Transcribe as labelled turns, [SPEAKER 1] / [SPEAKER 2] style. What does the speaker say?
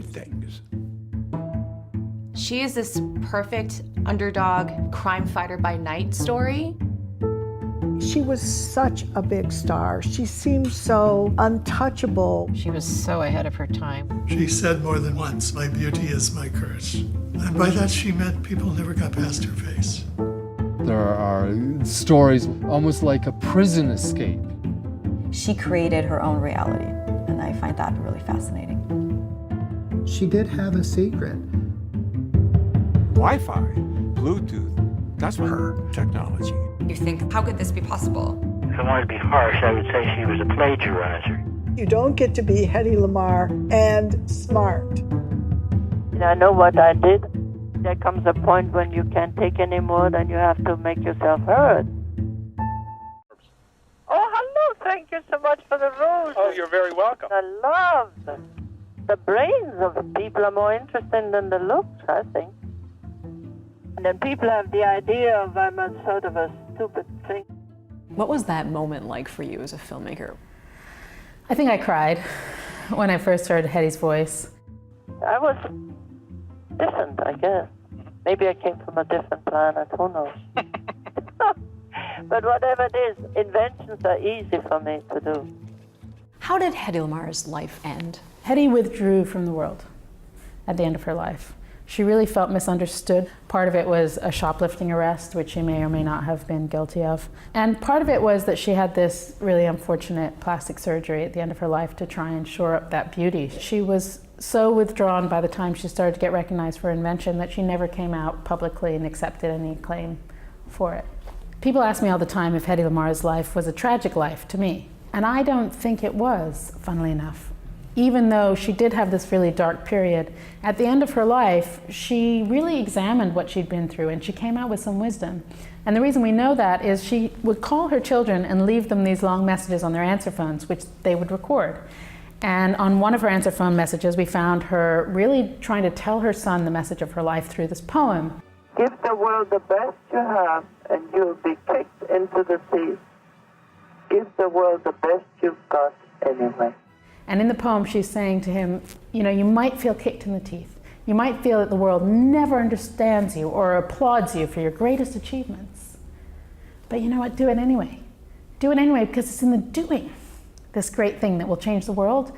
[SPEAKER 1] things.
[SPEAKER 2] She is this perfect underdog crime fighter by night story.
[SPEAKER 3] She was such a big star. She seemed so untouchable.
[SPEAKER 4] She was so ahead of her time.
[SPEAKER 5] She said more than once, "My beauty is my courage." And by that she meant people never got past her face.
[SPEAKER 6] There are stories almost like a prison escape.
[SPEAKER 7] She created her own reality, and I find that really fascinating.
[SPEAKER 8] She did have a secret.
[SPEAKER 1] Wi-Fi, Bluetooth, that's her technology.
[SPEAKER 9] You think, how could this be possible?
[SPEAKER 10] If I wanted to be harsh, I would say she was a plagiarizer.
[SPEAKER 3] You don't get to be Hedy Lamar and smart.
[SPEAKER 11] I know what I did. There comes a point when you can't take any more, then you have to make yourself heard. Oh, hello, thank you so much for the roses.
[SPEAKER 10] Oh, you're very welcome.
[SPEAKER 11] I love them. The brains of people are more interesting than the looks, I think. And then people have the idea of I'm a sort of a stupid thing.
[SPEAKER 12] What was that moment like for you as a filmmaker? I think I cried when I first heard Hedy's voice.
[SPEAKER 11] I was different, I guess. Maybe I came from a different planet, who knows? But whatever it is, inventions are easy for me to do.
[SPEAKER 12] How did Hedy Lamar's life end? Hedy withdrew from the world at the end of her life. She really felt misunderstood. Part of it was a shoplifting arrest, which she may or may not have been guilty of. And part of it was that she had this really unfortunate plastic surgery at the end of her life to try and shore up that beauty. She was so withdrawn by the time she started to get recognized for her invention that she never came out publicly and accepted any claim for it. People ask me all the time if Hedy Lamar's life was a tragic life to me. And I don't think it was, funnily enough. Even though she did have this really dark period, at the end of her life, she really examined what she'd been through and she came out with some wisdom. And the reason we know that is she would call her children and leave them these long messages on their answer phones, which they would record. And on one of her answer phone messages, we found her really trying to tell her son the message of her life through this poem.
[SPEAKER 11] Give the world the best you have, and you'll be kicked into the sea. Give the world the best you've got anyway.
[SPEAKER 12] And in the poem, she's saying to him, you know, you might feel kicked in the teeth. You might feel that the world never understands you or applauds you for your greatest achievements. But you know what? Do it anyway. Do it anyway because it's in the doing, this great thing that will change the world.